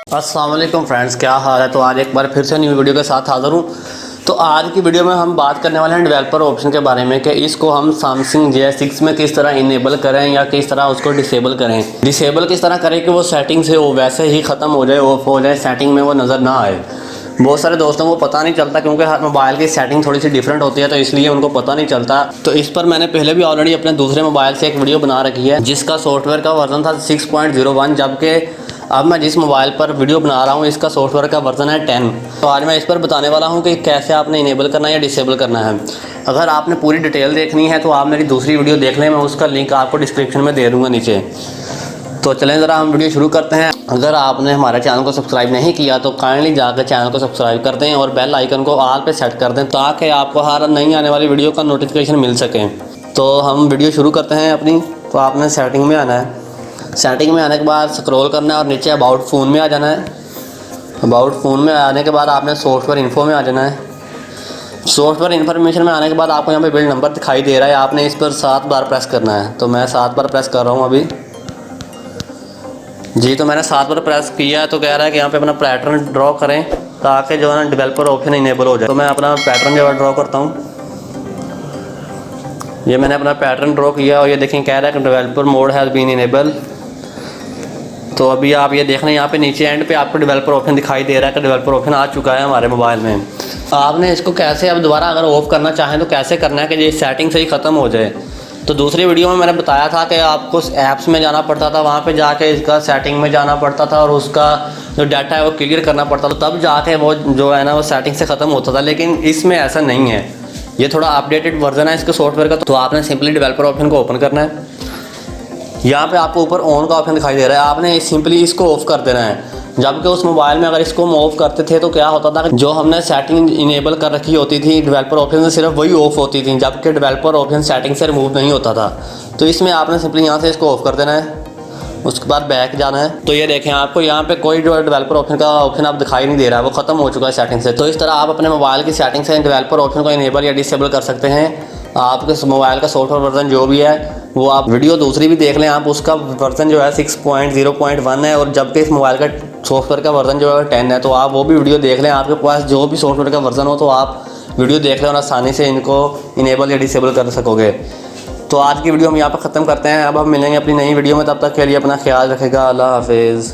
अस्सलाम वालेकुम फ्रेंड्स, क्या हाल है। तो आज एक बार फिर से न्यू वीडियो के साथ हाज़िर हूँ। तो आज की वीडियो में हम बात करने वाले हैं डेवलपर ऑप्शन के बारे में कि इसको हम सैमसंग JS6 में किस तरह इनेबल करें या किस तरह उसको डिसेबल करें। डिसेबल किस तरह करें कि वो सेटिंग से वो वैसे ही ख़त्म हो जाए, ऑफ हो जाए, सेटिंग में वो नज़र ना आए। बहुत सारे दोस्तों को पता नहीं चलता क्योंकि हर मोबाइल की सेटिंग थोड़ी सी डिफरेंट होती है, तो इसलिए उनको पता नहीं चलता। तो इस पर मैंने पहले भी ऑलरेडी अपने दूसरे मोबाइल से एक वीडियो बना रखी है जिसका सॉफ्टवेयर का वर्जन था 6.01, जबकि अब मैं जिस मोबाइल पर वीडियो बना रहा हूँ इसका सॉफ्टवेयर का वर्जन है 10। तो आज मैं इस पर बताने वाला हूँ कि कैसे आपने इनेबल करना है या डिसेबल करना है। अगर आपने पूरी डिटेल देखनी है तो आप मेरी दूसरी वीडियो देख लें, मैं उसका लिंक आपको डिस्क्रिप्शन में दे दूँगा नीचे। तो चलें ज़रा हम वीडियो शुरू करते हैं। अगर आपने हमारे चैनल को सब्सक्राइब नहीं किया तो काइंडली जाकर चैनल को सब्सक्राइब कर दें और बेल आइकन को ऑल पे सेट कर दें ताकि आपको हर नई आने वाली वीडियो का नोटिफिकेशन मिल सके। तो हम वीडियो शुरू करते हैं अपनी। तो आपने सेटिंग में आना है, सेटिंग में आने के बाद स्क्रॉल करना है और नीचे अबाउट फ़ोन में आ जाना है। अबाउट फ़ोन में आने के बाद आपने सॉफ्टवेयर इन्फो में आ जाना है। सॉफ्टवेयर इन्फॉर्मेशन में आने के बाद आपको यहाँ पे बिल्ड नंबर दिखाई दे रहा है, आपने इस पर 7 बार प्रेस करना है। तो मैं 7 बार प्रेस कर रहा हूँ अभी जी। तो मैंने 7 बार प्रेस किया है। तो कह रहा है कि यहाँ पे अपना पैटर्न ड्रॉ करें ताकि जो है ना डेवलपर ऑप्शन इनेबल हो जाए। तो मैं अपना पैटर्न जो है ड्रॉ करता हूँ। ये मैंने अपना पैटर्न ड्रॉ किया और ये देखें कह रहा है कि developer mode has been enable. तो अभी आप ये देख रहे हैं यहाँ पे नीचे एंड पे आपको डेवलपर ऑप्शन दिखाई दे रहा है कि डेवलपर ऑप्शन आ चुका है हमारे मोबाइल में। आपने इसको कैसे अब दोबारा अगर ऑफ़ करना चाहें तो कैसे करना है कि ये सेटिंग से ही ख़त्म हो जाए। तो दूसरी वीडियो में मैंने बताया था कि आपको ऐप्स में जाना पड़ता था, वहाँ पे जाके इसका सेटिंग में जाना पड़ता था और उसका जो डाटा है वो क्लियर करना पड़ता था, तब जाके वो जो है ना वो सेटिंग से ख़त्म होता था। लेकिन इसमें ऐसा नहीं है, ये थोड़ा अपडेटेड वर्जन है इसके सॉफ्टवेयर का। तो आपने सिंपली डेवलपर ऑप्शन को ओपन करना है। यहाँ पे आपको ऊपर ऑन का ऑप्शन दिखाई दे रहा है, आपने सिंपली इसको ऑफ़ कर देना है। जबकि उस मोबाइल में अगर इसको हम ऑफ़ करते थे तो क्या होता था कि जो हमने सेटिंग इनेबल कर रखी होती थी डेवलपर ऑप्शन से सिर्फ वही ऑफ़ होती थी, जबकि डेवलपर ऑप्शन सेटिंग से रिमूव नहीं होता था। तो इसमें आपने सिंपली यहाँ से इसको ऑफ़ कर देना है, उसके बाद बैक जाना है। तो ये देखें आपको यहाँ पे कोई जो डेवलपर ऑप्शन का ऑप्शन आप दिखाई नहीं दे रहा है, वो ख़त्म हो चुका है सेटिंग से। तो इस तरह आप अपने मोबाइल की सेटिंग से डेवलपर ऑप्शन को इनेबल या डिसेबल कर सकते हैं। आपके मोबाइल का सॉफ्टवेयर वर्जन जो भी है वो आप वीडियो दूसरी भी देख लें, आप उसका वर्जन जो है 6.0.1 है और जबकि इस मोबाइल का सॉफ्टवेयर का वर्जन जो है 10 है। तो आप वो भी वीडियो देख लें, आपके पास जो भी सॉफ्टवेयर का वर्जन हो तो आप वीडियो देख लें और आसानी से इनको इनेबल या डिसेबल कर सकोगे। तो आज की वीडियो हम यहाँ पर ख़त्म करते हैं। अब हम मिलेंगे अपनी नई वीडियो में, तब तक के लिए अपना ख्याल रखेगा। अल्लाह हाफिज़।